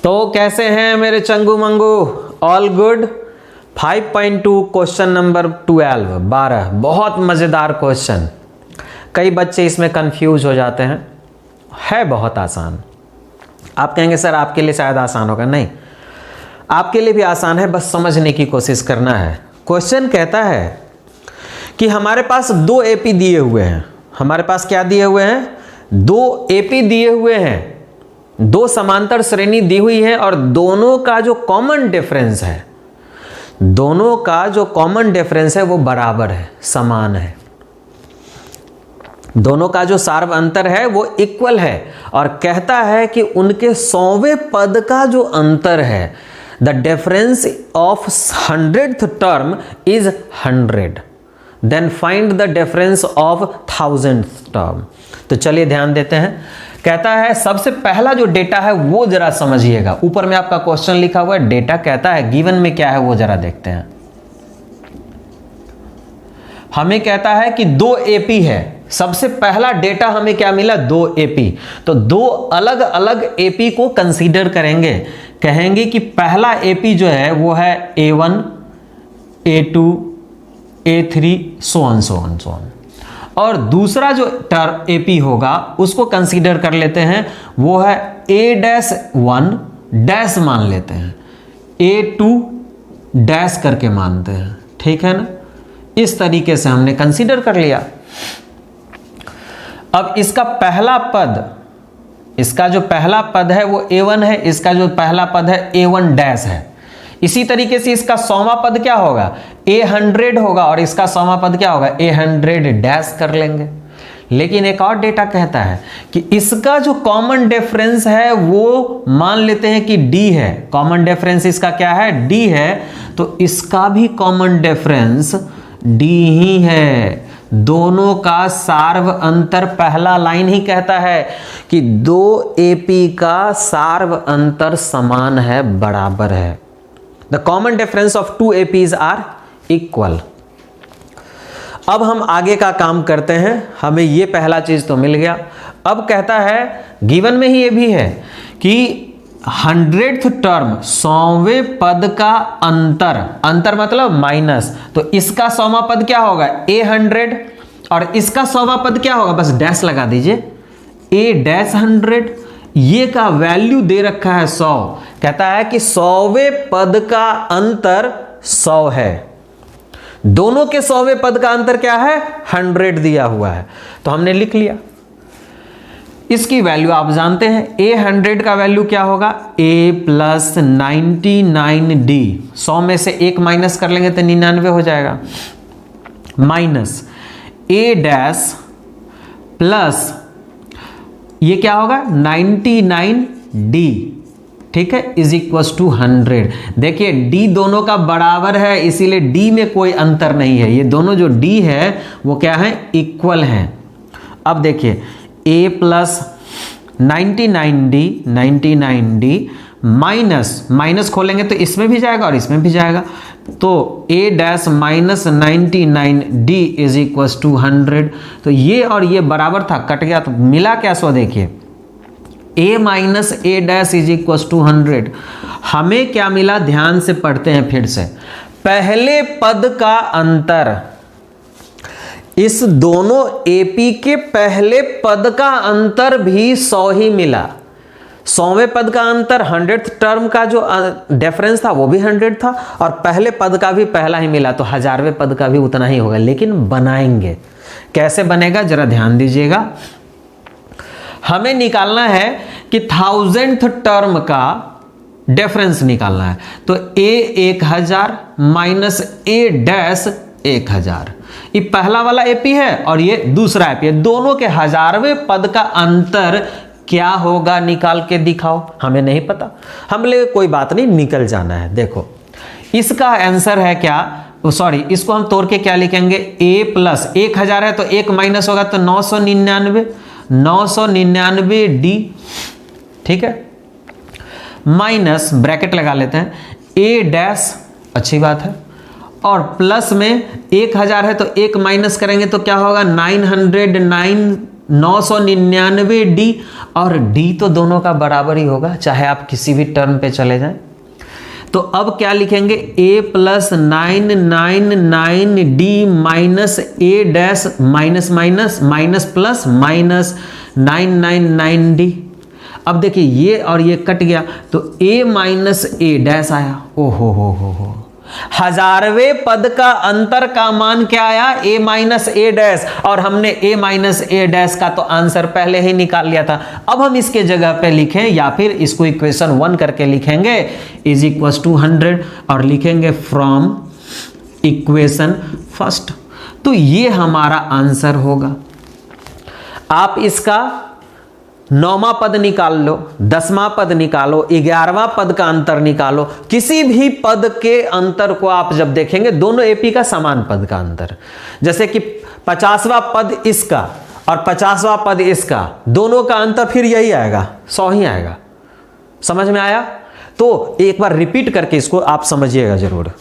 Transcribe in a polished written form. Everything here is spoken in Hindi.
तो कैसे हैं मेरे Changu Mangu? All good. 5.2 question number 12 बहुत मज़ेदार क्वेश्चन। कई बच्चे इसमें कंफ्यूज हो जाते हैं। है बहुत आसान। आप कहेंगे सर आपके लिए शायद आसान होगा। नहीं, आपके लिए भी आसान है, बस समझने की कोशिश करना है। क्वेश्चन कहता है कि हमारे पास 2 एपी दिए हुए हैं। हमारे पास क्या दिए हुए हैं? 2 एपी दिए हुए हैं। 2 समांतर श्रेणी दी हुई है और दोनों का जो कॉमन डिफरेंस है, दोनों का जो कॉमन डिफरेंस है वो बराबर है, समान है। दोनों का जो सार्व अंतर है वो इक्वल है और कहता है कि उनके 100वें पद का जो अंतर है, the difference of 100th term is 100, then find the difference of 1000th term. तो चलिए ध्यान देते हैं। कहता है सबसे पहला जो डेटा है वो जरा समझिएगा। ऊपर में आपका क्वेश्चन लिखा हुआ है, डेटा कहता है गिवन में क्या है वो जरा देखते हैं। हमें कहता है कि 2 एपी है। सबसे पहला डेटा हमें क्या मिला? 2 एपी। तो 2 अलग अलग एपी को कंसीडर करेंगे। कहेंगे कि पहला एपी जो है वो है A1, A2, A3 so on. और दूसरा जो एपी होगा उसको कंसीडर कर लेते हैं, वो है A-1 डैश मान लेते हैं, A2 डैश करके मानते हैं। ठीक है ना? इस तरीके से हमने कंसीडर कर लिया। अब इसका पहला पद, इसका जो पहला पद है वो A1 है, इसका जो पहला पद है A1 डैश है। इसी तरीके से इसका 100वां पद क्या होगा? A100 होगा और इसका 100वां पद क्या होगा? A100 डैश कर लेंगे। लेकिन एक और डेटा कहता है कि इसका जो कॉमन डिफरेंस है वो मान लेते हैं कि D है। कॉमन डिफरेंस इसका क्या है? D है। तो इसका भी कॉमन डिफरेंस D ही है। दोनों का सार्व अंतर, पहला लाइन ही कहता है कि 2 एपी का सार्व अंतर समान है, बराबर है। The common difference of 2 APs are equal। अब हम आगे का काम करते हैं। हमें ये पहला चीज तो मिल गया। अब कहता है गिवन में ही ये भी है कि 100th टर्म, 100वें पद का अंतर मतलब माइनस। तो इसका 100वां पद क्या होगा? A100 और इसका 100वां पद क्या होगा? बस डैश लगा दीजिए, A-100। ये का वैल्यू दे रखा है 100। कहता है कि 100वें पद का अंतर 100 है। दोनों के 100वें पद का अंतर क्या है? 100 दिया हुआ है। तो हमने लिख लिया। इसकी वैल्यू आप जानते हैं, A100 का वैल्यू क्या होगा? A + 99D। 100 में से 1 माइनस कर लेंगे तो 99 हो जाएगा, माइनस A' प्लस ये क्या होगा? 99D। ठीक है, इज इक्वल टू 100। देखिए D दोनों का बराबर है, इसीलिए D में कोई अंतर नहीं है। ये दोनों जो D है वो क्या है? इक्वल हैं। अब देखिए A + 99D माइनस खोलेंगे तो इसमें भी जाएगा और इसमें भी जाएगा। तो A' - 99D is equal to 100। तो ये और ये बराबर था, कट गया तो मिला क्या? सो देखिए A - A' is equal to 100। हमें क्या मिला? ध्यान से पढ़ते हैं फिर से। पहले पद का अंतर, इस दोनों एपी के पहले पद का अंतर भी 100 ही मिला। 100वें पद का अंतर, 100th टर्म का जो डिफरेंस था वो भी 100 था और पहले पद का भी पहला ही मिला। तो 1000वें पद का भी उतना ही होगा। लेकिन बनाएंगे कैसे? बनेगा जरा ध्यान दीजिएगा। हमें निकालना है कि 1000th टर्म का डिफरेंस निकालना है। तो A1000 माइनस A-1000, ये पहला वाला एपी है और ये दूसरा एपी है। दोनों के 1000वें पद का अंतर क्या होगा? निकाल के दिखाओ। हमें नहीं पता, हम ले कोई बात नहीं, निकल जाना है। देखो इसका आंसर है क्या? सॉरी, इसको हम तोड़ के क्या लिखेंगे? A + 1000 है तो 1 माइनस होगा तो 999D। ठीक है, माइनस ब्रैकेट लगा लेते हैं A', अच्छी बात है, और प्लस में 1000 है तो 1 माइनस करेंगे तो क्या होगा? 999 999D, और D तो दोनों का बराबर ही होगा, चाहे आप किसी भी टर्म पे चले जाएं। तो अब क्या लिखेंगे, A plus 999D minus A dash minus minus minus plus minus 999D। अब देखिए ये और ये कट गया तो A माइनस A डैश आया। ओहो हो, हजारवें पद का अंतर का मान क्या आया, A माइनस A डैश, और हमने A माइनस A डैश का तो आंसर पहले ही निकाल लिया था। अब हम इसके जगह पे लिखें या फिर इसको इक्वेशन 1 करके लिखेंगे, इज इक्वल टू 100 और लिखेंगे फ्रॉम इक्वेशन फर्स्ट। तो ये हमारा आंसर होगा। आप इसका 9वां पद निकाल लो, 10वां पद निकालो, 11वां पद का अंतर निकालो, किसी भी पद के अंतर को आप जब देखेंगे, दोनों एपी का समान पद का अंतर, जैसे कि 50वां पद इसका और 50वां पद इसका, दोनों का अंतर फिर यही आएगा, 100 ही आएगा। समझ में आया? तो एक बार रिपीट करके इसको आप समझिएगा जरूर।